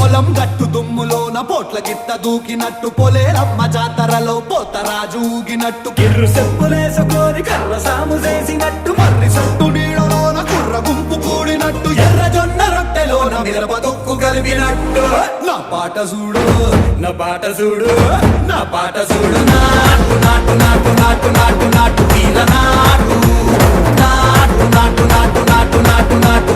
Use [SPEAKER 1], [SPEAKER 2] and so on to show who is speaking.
[SPEAKER 1] పొలం గట్టు దుమ్ములోన పోట్ల గిత్త దూకినట్టు పొలేరమ్మ జాతరలో పోతరాజు ఊగినట్టు కిర్రు చెప్పులేసుకొని కర్ర సాము చేసినట్టు మర్రి సొట్టు నీడలోన కుర్ర గుంపు కూడినట్టు ఎర్ర జొన్న రొట్టెలోన మిరప తొక్కు కలిపినట్టు నా పాట చూడు నా పాట చూడు నా పాట చూడు నాటు నాటు నాటు నాటు నాటు నాటు వీల నాటు నాటు నాటు నాటు నాటు నాటు నాటు